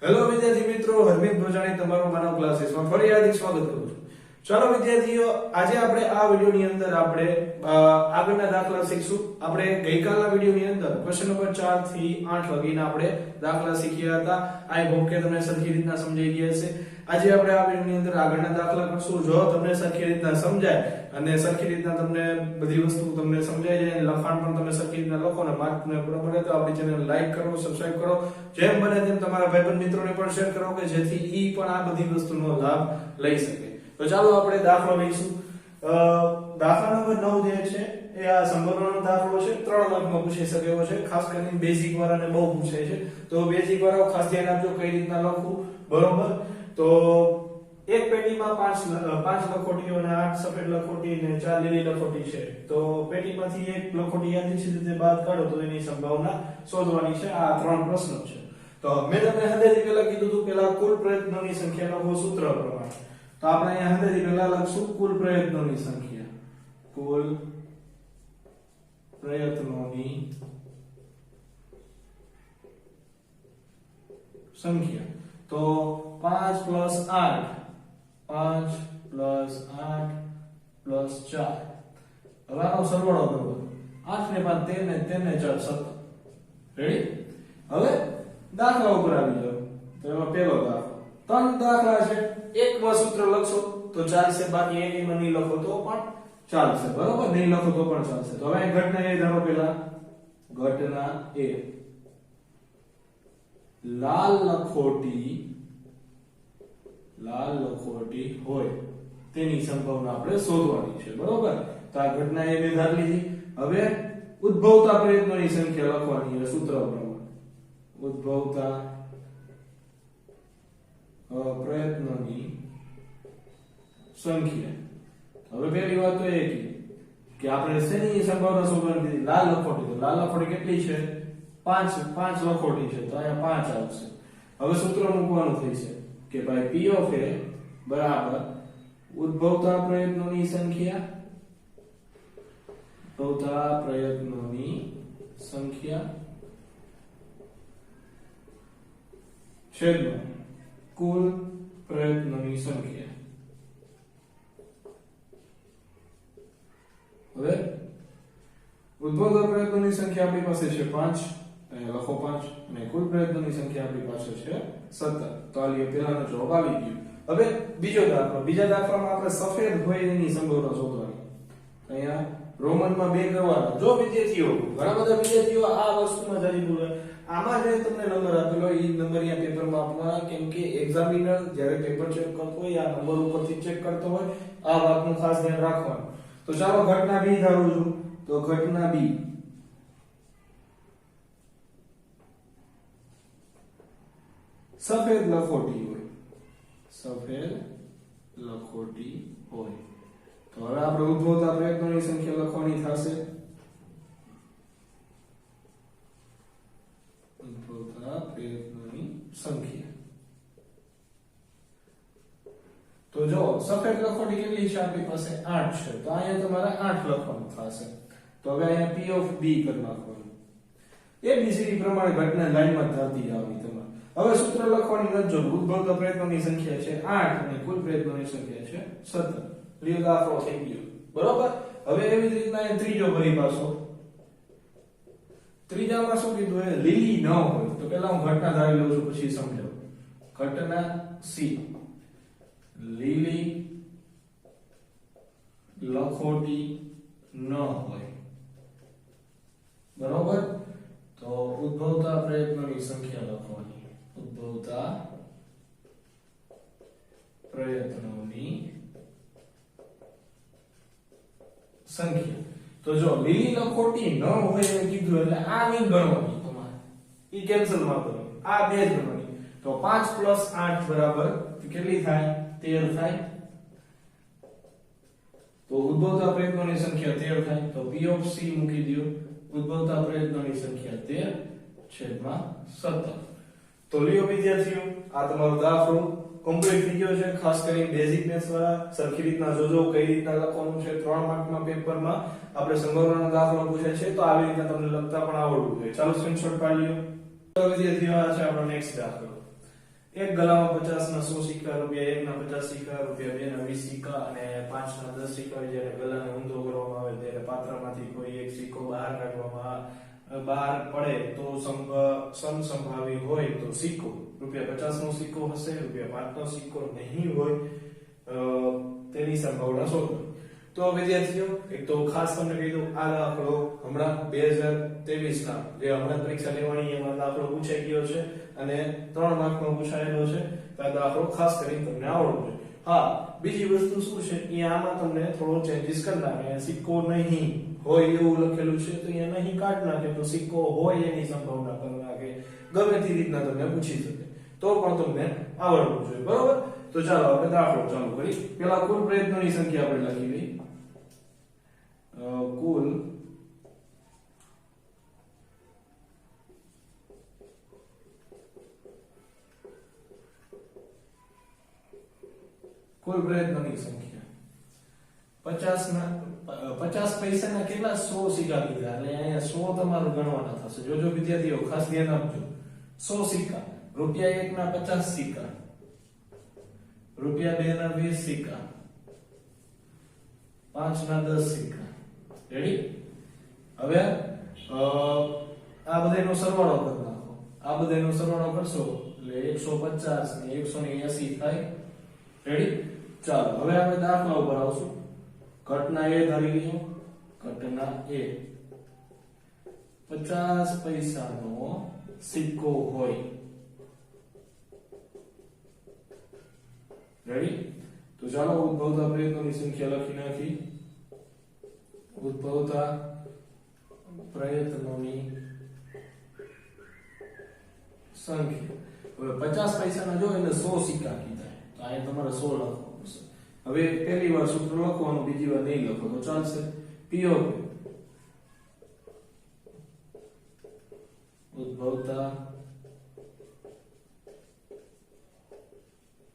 Hello વિદ્યાર્થી મિત્રો, હરમિત ભોજાણી તમારો માનવ ક્લાસીસમાં ફરી હાર્દિક સ્વાગત કરું છું. ચાલો વિદ્યાર્થીઓ, આજે આપણે આ વિડિયોની અંદર આપણે આગળના દાખલા શીખશું. આપણે ગઈકાલના વિડિયોની અંદર ક્વેશ્ચન નંબર 4 થી 8 લગીને આપણે દાખલા શીખ્યા હતા. આઈ હોપ કે તમને સરખી રીતના સમજાઈ ગયા હશે. આજે આપણે આ વિડિયોની અંદર આગળના દાખલા કરશું. જો તમને સરખી રીતના સમજાય અને સરખી રીતના તમને બધી વસ્તુ તમને સમજાઈ જાય અને લખાણ પણ તમે સરખી રીતના લખો અને માર્ક તમને બરાબર હોય તો આપણી ચેનલ લાઈક કરો, સબસ્ક્રાઇબ કરો, જેમ બને તેમ તમારા ભાઈબંધ મિત્રોને પણ શેર કરો કે જેથી ઈ પણ આ બધી વસ્તુનો લાભ લઈ શકે. તો ચાલો આપણે દાખલો લઈશું. દાખલા નંબર 9 જે છે એ આ સંભાવનાનો દાખલો છે. 3 માર્કમાં પૂછી શકે એવો છે. ખાસ કરીને બેઝિક વાળાને બહુ પૂછે છે. તો બેઝિક વાળાઓ ખાસ ધ્યાન આપજો કઈ રીતના લખવું, બરોબર? તો એક પેટીમાં 5 લખોટીઓ અને 8 સફેદ લખોટી અને 4 લીલી લખોટી છે. તો પેટીમાંથી એક લખોટી યાદચ્છિક રીતે બાદ કાઢો તો એની સંભાવના શોધવાની છે. આ 3 પ્રશ્નો છે. તો મેં તમને હંમેશા પહેલા કીધું હતું પેલા કુલ પ્રયત્નોની સંખ્યા લખો સૂત્ર પ્રમાણે. તો આપણે અહીંયા હંમેશા પહેલા લખશું કુલ પ્રયત્નોની સંખ્યા. કુલ પ્રયત્નોની સંખ્યા. તો 5 + 8 5 + 8 + 4. હવે આનો સરવાળો કરવો. 8 ને 5 13 ને 13 ને 4 17. રેડી? હવે દાખલા ઉપર આવી જાવ. તો એમાં પહેલો દાખલો. 3 દાખલા છે. એકમાં સૂત્ર લખશો તો ચાલશે, બાકી એકમાં નહીં લખો તો પણ ચાલશે, બરોબર? નહીં લખો તો પણ ચાલશે. તો હવે ઘટના એ ધારો પેલા ઘટના એ લાલ લખોટી હોય તેની સંભાવના આપણે શોધવાની છે, બરોબર? તો આ ઘટના એ બે ધાર લીધી. હવે ઉદ્ભવતા પ્રયત્નોની સંખ્યા લખવાની છે સૂત્ર પ્રમાણે. ઉદ્ભવતા પ્રયત્નોની સંખ્યા. હવે પહેલી વાત તો એ કે આપણે શેની સંભાવના શોધવાની હતી? લાલ લખોટી. તો લાલ લખોટી કેટલી છે? 5 લખોટી છે. તો અહીંયા 5 આવશે. હવે સૂત્ર મૂકવાનું થશે કે ભાઈ P of A બરાબર ઉદ્ભવતા પ્રયત્નોની સંખ્યા છેદમાં કુલ પ્રયત્નોની સંખ્યા. હવે ઉદ્ભવતા પ્રયત્નોની સંખ્યા આપણી પાસે છે 5, અહીંયા લખો 5, અને કુલ પ્રયત્નોની સંખ્યા આપણી પાસે છે 17. તો આ પહેલાનો જવાબ આવી ગયો. હવે બીજો દાખલો. બીજા દાખલામાં આપણે સફેદ હોય એની સંભાવના શોધવાની. અહીંયા રોમનમાં 2 કરવાના. જો વિદ્યાર્થીઓ, ઘણા બધા વિદ્યાર્થીઓ આ વસ્તુમાં જરી ભૂલે. આમાં જે તમને નંબર આપેલો એ નંબર અહીંયા પેપરમાં આપવાના, કેમ કે એક્ઝામિનર જ્યારે પેપર ચેક કરતો હોય આ નંબર ઉપરથી ચેક કરતો હોય. આ વાતનું ખાસ ધ્યાન રાખવાનું. તો ચાલો ઘટના બી ધારું છું. તો ઘટના બી સફેદ લખોટી હોય. તો હવે આપણે ઉદ્ભવતા પ્રયત્નોની સંખ્યા લખવાની થશે. ઉદ્ભવતા પ્રયત્નોની સંખ્યા. તો જો સફેદ લખોટી કેટલી છે આપણી પાસે? 8 છે. તો અહીંયા તમારે 8 લખવાનું થશે. તો હવે અહીંયા P of B કરી નાખવાનું. ABCD પ્રમાણે ઘટના લાઈનમાં થતી આવવાની તમારે. હવે સૂત્ર લખવાની નથી જરૂર. ઉદ્ભવતા પ્રયત્નોની સંખ્યા છે 8 અને કુલ પ્રયત્નોની સંખ્યા છે 17. લીલો દાખલો થઈ ગયો, બરોબર? હવે એવી જ રીતના એ ત્રીજો ભરી પાછો. ત્રીજામાં શું કીધું? એ લીલી ન હોય. તો પહેલા હું ઘટના ધારી લઉં છું પછી સમજાવું. ઘટના C. લીલી લખોટી ન હોય, બરોબર? તો ઉદ્ભવતા પ્રયત્નોની સંખ્યા લખવાની. ઉદ્ભવતા પ્રયત્નોની સંખ્યા. તો જો લીલી લખોટી ન હોય એમ કીધું એટલે આ નહીં ગણવાની તમારે. ઈ કેન્સલ માં કરો. આ બે જ ગણવાની. તો 5 + 8 બરાબર કેટલી થાય? 13 થાય. તો ઉદ્ભવતા પ્રયત્નોની સંખ્યા 13 થાય. તો P of C મૂકી દો. ઉદ્ભવતા પ્રયત્નોની સંખ્યા 13 છેદમાં 17. તો લ્યો વિદ્યાર્થીઓ, આ તમારો દાખલો કમ્પ્લીટ થઈ ગયો છે. ખાસ કરીને બેઝિક મેથ્સ વાળા સરખી રીતના જોજો કઈ રીતના લખવાનું છે. 3 માર્કના પેપરમાં આપણે સંભાવનાનો દાખલો પૂછે છે તો આવી રીતે તમને લખતા પણ આવડવું જોઈએ. ચાલો સ્ક્રીનશોટ પાડી લ્યો. તો વિદ્યાર્થીઓ આ છે આપણો નેક્સ્ટ દાખલો. એક ગલામાં 50 ના 100 સિક્કા રૂપિયા, એક ના 50 સિક્કા રૂપિયા, બે ના 20 સિક્કા અને 5 ના 10 સિક્કા. જ્યારે ગલાને ઊંધો કરવામાં આવે ત્યારે પાત્રમાંથી કોઈ એક સિક્કો બહાર કાઢવામાં બહાર પડે તો સમસંભાવી હોય તો સિક્કો રૂપિયા 50 નો સિક્કો હશે, રૂપિયા 5 નો સિક્કો નહીં હોય તેની સંભાવના શોધો. તો વિદ્યાર્થીઓ એક તો ખાસ તમને કહી દઉં, આ દાખલો હમણાં 2023 ના જે હમણાં પરીક્ષા લેવાની એમાં દાખલો પૂછાઈ ગયો છે અને 3 માર્ક નો પૂછાયેલો છે. તો આ દાખલો ખાસ કરીને તમને આવડવો જોઈએ. હા, બીજી વસ્તુ શું છે, અહીંયા આમાં તમને થોડો ચેન્જીસ કરી નાખે. સિક્કો નહીં હોય એવું લખેલું છે તો અહીંયા નહીં કાઢ નાખે, તો સિક્કો હોય એની સંભાવના કરી નાખે. ગમે તે રીતના તમને પૂછી શકે તો પણ તમને આવડવું જોઈએ. બરોબર? તો ચાલો આપણે દાખલો ચાલુ કરી. પહેલા કુલ પ્રયત્નોની સંખ્યા આપણે લખી લઈએ. કુલ પ્રયત્નોની સંખ્યા 50 પૈસાના કેટલા 100 સિક્કા લીધા એટલે અહીંયા 100 તમારે ગણવાના થશે. જોજો વિદ્યાર્થીઓ ખાસ ધ્યાન આપજો. 100 સિક્કા, રૂપિયા 1 ના 50 સિક્કા, રૂપિયા 2 ના 20 સિક્કા, 5 ના 10 સિક્કા. રેડી? હવે આ બધાનો સરવાળો કરી નાખો. આ બધાનો સરવાળો કરશો એટલે 150 ને 180 થાય. રેડી? ચાલો હવે આપણે દાખલા ઉપર આવશું. ઘટના એ ધારી લઈએ. ઘટના એ 50 પૈસાનો સિક્કો હોય. રેડી? તો ચાલો ઉદ્ભવતા પ્રયત્નોની સંખ્યા લખી નાખી. ઉદ્ભવતા પ્રયત્નોની સંખ્યા. હવે 50 પૈસાના જો એને 100 સિક્કા કીધા તો અહીં તમારે 100 લખવું પડશે. હવે પહેલી વાર સૂત્ર લખવાનું, બીજી વાર નહીં લખો તો ચાલશે. POP ઉદ્ભવતા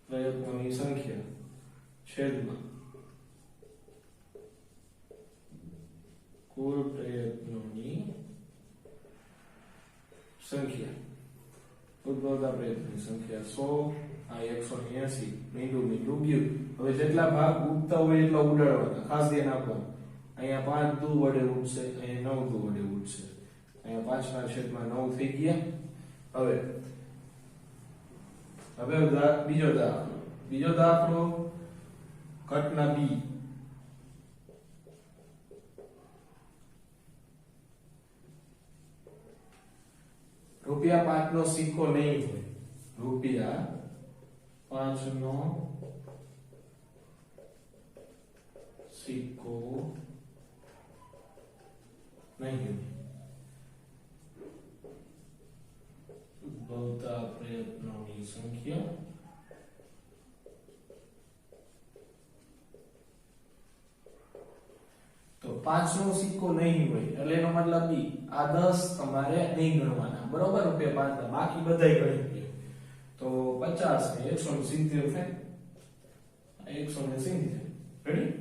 પ્રયત્નોની સંખ્યા છેદમાં કુલ પ્રયત્નોની સંખ્યા. ઉદ્ભવતા પ્રયત્નોની સંખ્યા 100, આ 180, મીંડું ગયું. હવે જેટલા ભાગ ઉગતા હોય એટલા ઉડાડવાના. ખાસ ધ્યાન આપવાનું. અહીંયા 5 દુ વડે ઉડશે, અહીંયા 9 દુ વડે ઉડશે. અહીંયા 5 ના છેદમાં 9 થઈ ગયા. હવે બીજો દાખલો ઘટના B. રૂપિયા 5 નો સિક્કો નહીં હોય. રૂપિયા 5 નો સિક્કો નહીં હોય. ઉદ્ભવતા પ્રયત્નોની સંખ્યા તો 5 નો સિક્કો નહીં હોય એટલે એનો મતલબ B. આ 10 તમારે નહીં ગણવાના. બરોબર? રૂપિયા 5 ના બાકી બધાય ગણી લે. તો 50 ને 170 થાય. 170. રેડી?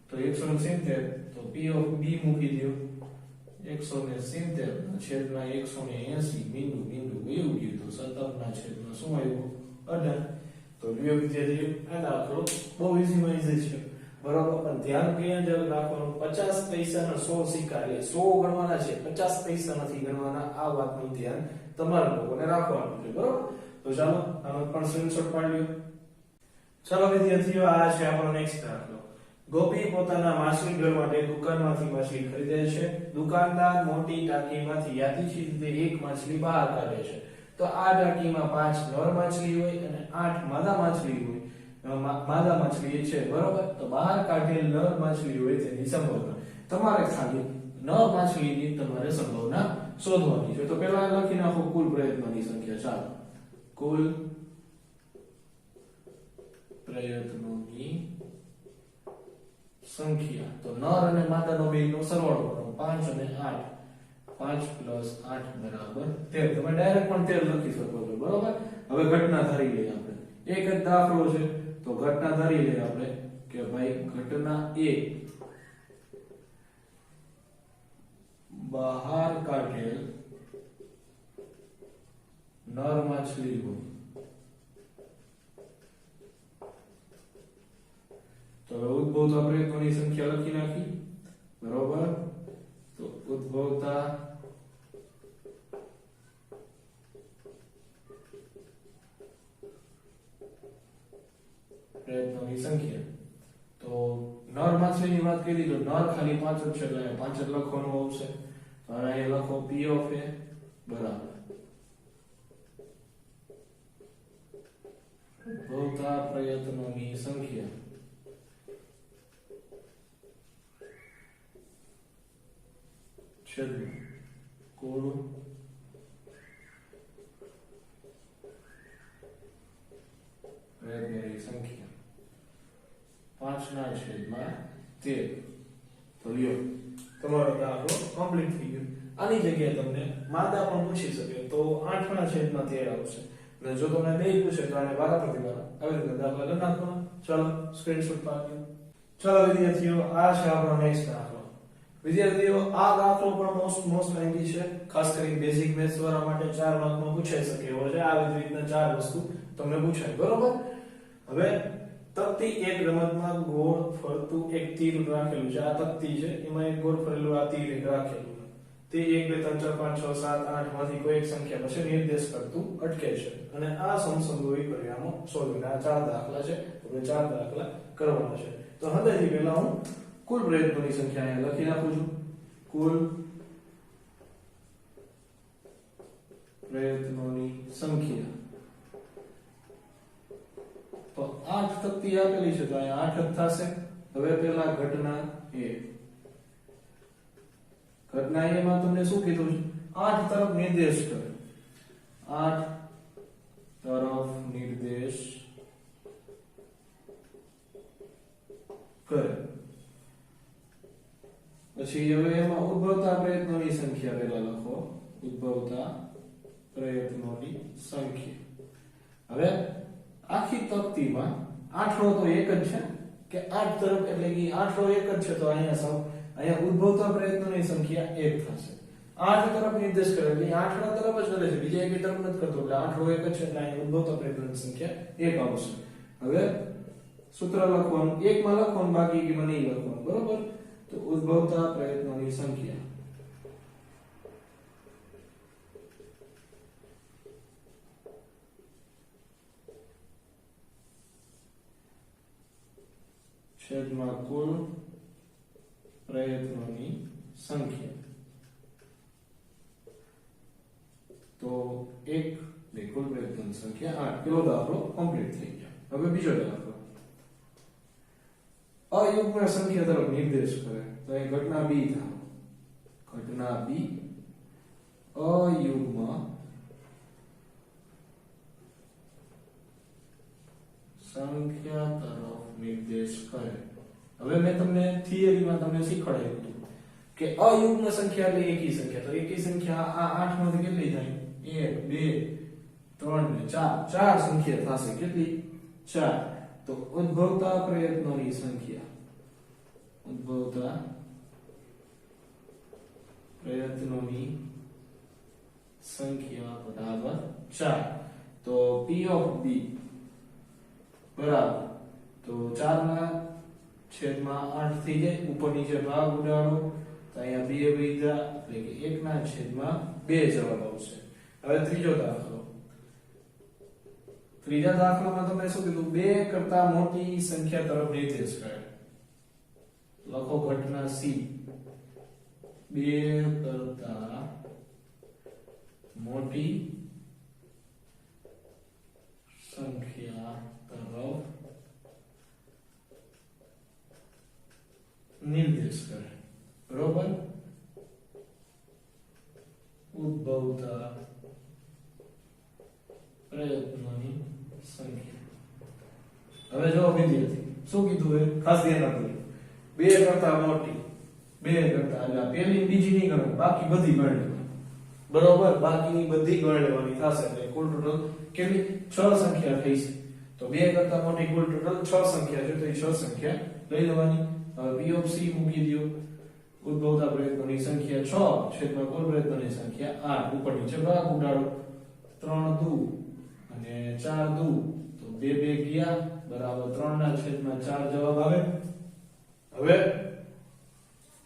તો 170 તો P of B મૂકી દો. 170 છેદમાં 180 મીંડું એવું ગયું તો 17 ના છેદમાં શું આવ્યું? 18. તો લ્યો વિદ્યાર્થીઓ આ દાખલો બહુ ઈઝી છે. બરોબર? પણ ધ્યાન ક્યાં જ રાખવાનું, 50 પૈસાના 100 સિક્કા એટલે 100 ગણવાના છે, 50 પૈસા નથી ગણવાના. આ વાતનું ધ્યાન તમારે લોકોને રાખવાનું છે. બરોબર? તો ચાલો આનો પણ સ્ક્રીનશોટ પાડી લ્યો. ચાલો વિદ્યાર્થીઓ આ છે આપણો નેક્સ્ટ દાખલો. ગોપી પોતાના માછલી ઘર માટે દુકાનમાંથી માછલી ખરીદે છે. દુકાનદાર મોટી ટાંકીમાંથી યાદચ્છિક રીતે એક માછલી બહાર કાઢે છે. તો આ ટાંકીમાં 5 નર માછલી હોય અને 8 માદા માછલી હોય. માદા માછલી છે. બરોબર? તો બહાર કાઢેલ નર માછલી હોય તેની સંભાવના. તમારે ખાલી નર માછલીની તમારે સંભાવના શોધવાની છે. તો પહેલા લખી નાખો કુલ પ્રયત્નોની સંખ્યા. ચાલો કુલ પ્રયત્નોની સંખ્યા. તો નર અને માદાનો બેયનો સરવાળો કરો. 5 અને 8. 5 + 8 બરાબર 13. તમે ડાયરેક્ટ પણ 13 લખી શકો છો. બરોબર? હવે ઘટના ધારી લઈએ આપણે. એક જ દાખલો છે તો ઘટના ધારી લઈએ આપણે કે ભાઈ ઘટના A બહાર કાઢેલ નર માછલી હોય. હવે ઉદ્ભવતા પ્રયત્નોની સંખ્યા લખી નાખી, બરોબર. તો ઉદ્ભવતા પ્રયત્નોની સંખ્યા. તો નર માછલીની વાત કરી તો નર ખાલી 5 જ છે એટલે 5 જ લખવાનું આવશે. તો અહીંયા લખો P ઓફ A બરાબર ઉદ્ભવતા પ્રયત્નોની સંખ્યા છેદમાં કુલ પ્રયત્નોની સંખ્યા 5 ના છેદમાં 13. તો લ્યો તમારો દાખલો કમ્પ્લીટ થઈ ગયો. આની જગ્યાએ તમને માદા પણ પૂછી શકે તો 8 ના છેદમાં 13 આવશે. અને જો તમને બે પૂછે તો આને વારા પ્રતિવારા આવી રીતે દાખલા કરી નાખવાના. ચાલો સ્ક્રીનશોટ પાડજો. ચાલો વિદ્યાર્થીઓ, આ છે આપણો નેક્સ્ટ દાખલો. વિદ્યાર્થીઓ, આ દાખલો પણ મોસ્ટ લેન્ધી છે. ખાસ કરીને બેઝિક મેથ્સ વાળા માટે 4 માર્કમાં પૂછાઈ શકે એવો છે. આવી રીતના 4 વસ્તુ તમને પૂછાય, બરોબર. હવે તકતી એક રમતમાં ગોળ ફરતું એક તીર રાખેલું છે. આ તકતી છે, એમાં એક ગોળ ફરેલું આ તીર રાખેલું છે. તે 1 2 3 4 5 6 7 8 માંથી કોઈ એક સંખ્યા પછી નિર્દેશ કરતું અટકે છે. અને આ સમસંગોઈ પરિણામો સોલ્વ. આ 4 દાખલા છે. આપણે 4 દાખલા કરવાના છે. તો હવેથી પહેલા હું કુલ પ્રયત્નોની સંખ્યા અહીંયા લખી નાખું છું. કુલ પ્રયત્નોની સંખ્યા. તો 8 તકતી આપેલી છે તો અહીંયા 8 જ થશે. હવે પહેલા ઘટના A. ઘટના A માં તમને શું કીધું છે? 8 તરફ નિર્દેશ કરે. 8 તરફ નિર્દેશ કરે. પછી હવે એમાં ઉદ્ભવતા પ્રયત્નોની સંખ્યા પહેલા લખો. ઉદ્ભવતા પ્રયત્નોની સંખ્યા. હવે આખી તકતીમાં 8 રો તો એક જ છે કે 8 તરફ એટલે કે 8 રો એક જ છે. તો અહીંયા ઉદ્ભવતા પ્રયત્નોની સંખ્યા 1 થશે. 8 તરફ નિર્દેશ કરે એટલે 8 ના તરફ જ કરે છે, બીજા એક તરફ નથી કરતો. એટલે 8 રો એક જ છે એટલે અહીંયા ઉદ્ભવતા પ્રયત્નોની સંખ્યા 1 આવશે. હવે સૂત્ર લખવાનું, એકમાં લખવાનું, બાકી કે નહીં લખવાનું, બરોબર. તો ઉદ્ભવતા પ્રયત્નોની સંખ્યા છેદમાં કુલ પ્રયત્નોની સંખ્યા. તો 1 બે કુલ પ્રયત્નોની સંખ્યા 8. પેલો દાખલો કમ્પ્લીટ થઈ ગયો. હવે બીજો દાખલો. અયુગ્મ સંખ્યા તરફ નિર્દેશ કરે. તો એ ઘટના B થાય. ઘટના B અયુગ્મ સંખ્યા તરફ નિર્દેશ કરે. હવે મેં તમને થિયરીમાં તમને શીખવાડ્યું હતું કે અયુગ્મ સંખ્યા એટલે એકી સંખ્યા. તો એકી સંખ્યા આ 8 માંથી કેટલી થાય? 1 2 3 ને 4. 4 સંખ્યા થશે. કેટલી? 4. તો ઉદ્ભવતા પ્રયત્નોની સંખ્યા. ઉદ્ભવતા પ્રયત્નોની સંખ્યા બરાબર 4. તો P of B બરાબર, તો 4 ના છેદમાં 8 થઈ જાય. ઉપર નીચે ભાગ ઉડાડો તો અહીંયા 2 વૈધા એટલે કે 1 ના છેદમાં 2 જવાબ આવશે. હવે ત્રીજો દાખલો. ત્રીજા દાખલામાં તમે શું કીધું? 2 કરતા મોટી સંખ્યા તરફ નિર્દેશ કરે. લખો ઘટના C. 2 કરતા મોટી સંખ્યા તરફ નિર્દેશ કરે. બરોબર. ઉદ્ભવતા પ્રયત્નોની સંખ્યા. હવે જો વિદ્યાર્થી શું કીધું એ ખાસ ધ્યાન રાખજો. 2 કરતા મોટી, 2 કરતા એટલે પહેલી બીજી નહીં ગણવાની, બાકી બધી ગણ લેવાની. બરોબર. બાકીની બધી ગણ લેવાની થશે એટલે કુલ ટોટલ કેટલી? 6 સંખ્યા થઈ છે. તો 2 કરતા મોટી કુલ ટોટલ 6 સંખ્યા છે. તો એ 6 સંખ્યા લઈ લેવાની. હવે P of C મૂકી દો. ઉદ્ભવતા પ્રયત્નોની સંખ્યા 6 છેદમાં કુલ પ્રયત્નોની સંખ્યા 8. ઉપર નીચે ભાગ ઉડાડો. 3 દુ અને 4 દુ તો 2 2 ગયા બરાબર 3 ના છેદમાં 4 જવાબ આવે. હવે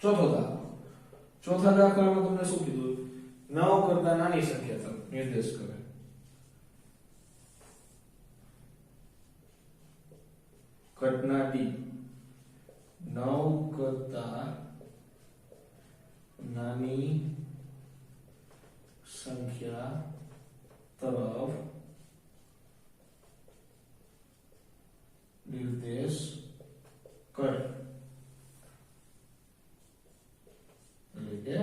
ચોથો દાખલો. ચોથા દાખલામાં તમને શું કીધું? 9 કરતા નાની સંખ્યા તરફ નિર્દેશ કરે. ઘટના ડી 9 કરતા નાની સંખ્યા તરફ નિર્દેશ કરે. એટલે કે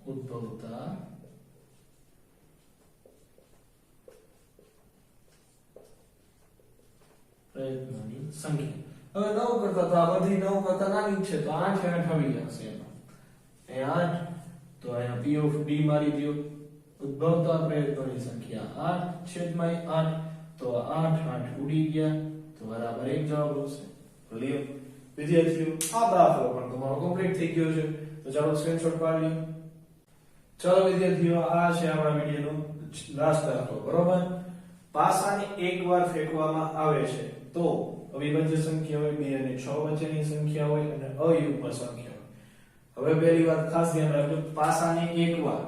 ઉદ્ભવતા પ્રયત્નોની સંખ્યા. હવે 9 કરતા તો આ બધી 9 કરતા નાની છે તો 8 8 આવી જશે એમાં. એ 8 તો અહીંયા p ઓફ d મારી દો. ઉદ્ભવતા પ્રયત્નોની સંખ્યા 8 છેદમાં 8 તો 8 8 ઉડી ગયા તો બરાબર એક જવાબ આવશે. લ્યો વિદ્યાર્થીઓ આ દાખલો પણ તમારો કમ્પ્લીટ થઈ ગયો છે. તો ચાલો સ્ક્રીનશોટ પાડી લો. ચાલો વિદ્યાર્થીઓ આ છે આપણા વિડિયોનો લાસ્ટ દાખલો. બરોબર, પાસાને એકવાર ફેંકવામાં આવે છે તો અવિભાજ્ય સંખ્યા હોય 2 અને 6 વચ્ચેની સંખ્યા હોય અને અયુગ્મ સંખ્યા હોય. હવે પહેલી વાત ખાસ ધ્યાન રાખજો, પાસાને એકવાર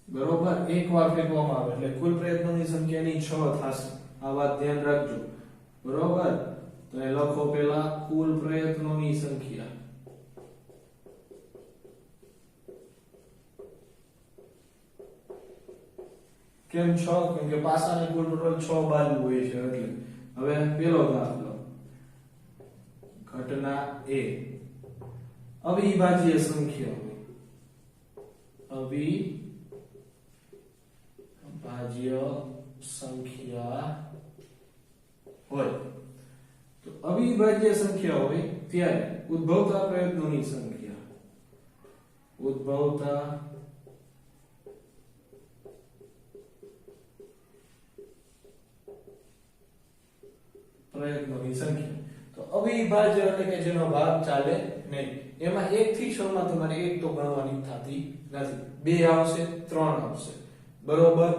બરોબર એકવાર ફેંકવામાં આવે એટલે કુલ પ્રયત્નોની સંખ્યાની 6 થશે. આ વાત ધ્યાન રાખજો. બરોબર, તો એ લખો પહેલા કુલ પ્રયત્નોની સંખ્યા. કેમ 6? કેમ કે પાસાની કુલ ટોટલ 6 બાજુ હોય છે એટલે. હવે પેલો દાખલો. ઘટના A અવિભાજ્ય સંખ્યા હોય. અવિભાજ્ય સંખ્યા હોય તો અવિભાજ્ય સંખ્યા હોય ત્યારે ઉદ્ભવતા પ્રયત્નોની સંખ્યા. ઉદ્ભવતા પ્રયત્નોની સંખ્યા. તો અવિભાજ્ય એટલે કે જેનો ભાગ ચાલે નહીં. એમાં 1 થી 6 માં તમારે 1 તો ગણવાની થતી નથી. 2 આવશે, 3 આવશે. બરોબર,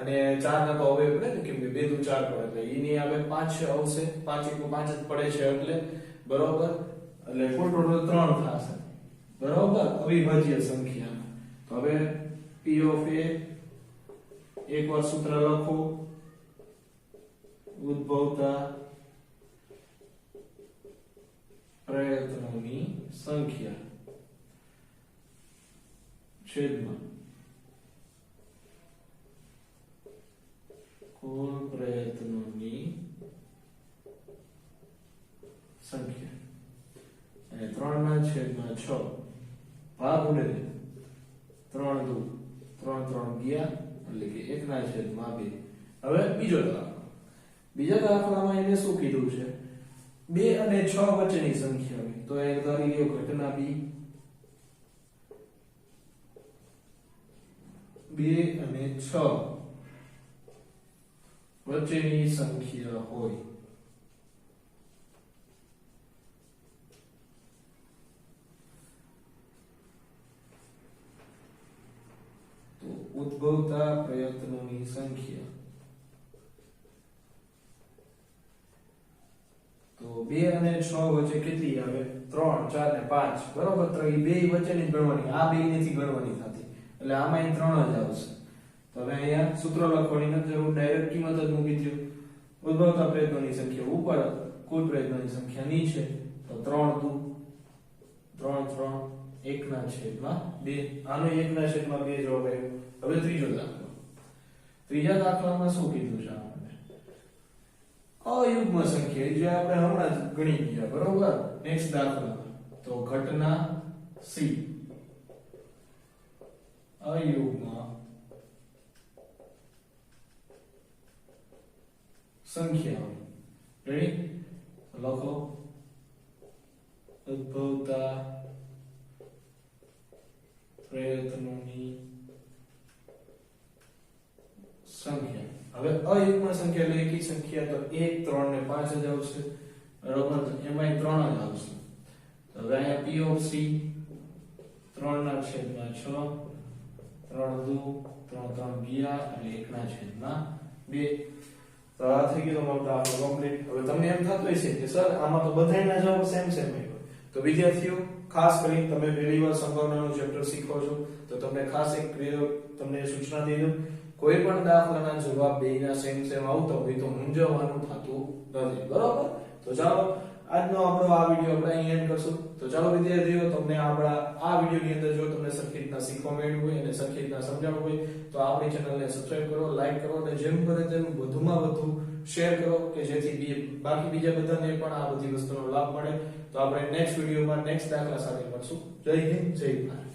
અને 4 ના તો હવે પડે ને, કેમ કે 2 તો 4 પડે એટલે ઈ આવે 5 આવશે. 5 1 5 જ પડે છે એટલે. બરોબર, એટલે કુલ ટોટલ 3 થશે. બરોબર, અવિભાજ્ય સંખ્યા. તો હવે p ઓફ a એકવાર સૂત્ર લખો. ઉદ્ભવતા પ્રયત્નોની સંખ્યા છેદમાં કુલ પ્રયત્નોની સંખ્યા અને 3 ના છેદમાં 6 ભાગ ઉડે 3 2 3 3 ગયા એટલે કે 1 ના છેદમાં 2. હવે બીજો દાખલો. બીજા દાખલામાં એને શું કીધું છે? 2 અને 6 વચ્ચેની સંખ્યા હોય તો એક ધારી લ્યો ઘટના B 2 અને 6 વચ્ચેની સંખ્યા હોય તો ઉદ્ભવતા પ્રયત્નોની સંખ્યા. તો 2 અને 6 વચ્ચે કેટલી આવે? 3 4 ને 5. બરોબર, તો એ બે વચ્ચેની જ ગણવાની. આ બે નથી ગણવાની થતી એટલે આમાં 3 જ આવશે. તો હવે અહીંયા સૂત્ર લખવાની નથી જરૂર, ડાયરેક્ટ કિંમત જ મૂકી દો. ઉદ્ભવતા પ્રયત્નોની સંખ્યા ઉપર, કુલ પ્રયત્નોની સંખ્યા નીચે. તો 3 3 3 1 ના છેદમાં 2. આનો 1 ના છેદમાં 2 જવાબ આવ્યો. હવે ત્રીજો દાખલો. ત્રીજા દાખલામાં શું કીધું છે? અયુગ્મ સંખ્યા જે આપણે હમણાં જ ગણી ગયા. બરોબર, નેક્સ્ટ દાખલો. તો ઘટના C અયુગ્મ સંખ્યા. રેડી, લખો ઉદ્ભવતા પ્રયત્નોની સંખ્યા. હવે અયુગ્મ સંખ્યા એટલે એકી સંખ્યા તો 1 3 ને 5 જ આવશે. બરોબર, એમાં 3 જ આવશે. તો હવે અહીંયા p ઓફ c 3 ના છેદમાં 6 3 2 3 3 ગયા અને 1 ના છેદમાં 2. તો આ થઈ ગયો તમારો દાખલો કમ્પ્લીટ. હવે તમને એમ થતું હશે કે સર આમાં તો બધાયના જવાબ સેમ સેમ આવ્યો. તો વિદ્યાર્થીઓ ખાસ કરીને તમે પહેલી વાર સંભાવનાનું ચેપ્ટર શીખો છો તો તમને ખાસ એક તમને સૂચના દઈ દઉં, કોઈ પણ દાખલાના જવાબ બેયના સેમ સેમ આવતા હોય તો મૂંઝવવાનું થતું નથી. બરોબર? તો ચાલો આજનો આપણો આ વિડિયો આપણે અહીં એન્ડ કરશું. તો ચાલો વિદ્યાર્થીઓ, તમને આપણા આ વિડિયોની અંદર જો તમને સરખી રીતના શીખવા મળ્યું હોય અને સરખી રીતના સમજાવવું હોય તો આપણી ચેનલને સબસ્ક્રાઇબ કરો, લાઈક કરો અને જેમ બને તેમ વધુમાં વધુ શેર કરો કે જેથી બાકી બીજા બધાને પણ આ બધી વસ્તુનો લાભ મળે. તો આપણે નેક્સ્ટ વિડિયોમાં નેક્સ્ટ દાખલા સાથે મળશું. જય હિન્દ, જય ભારત.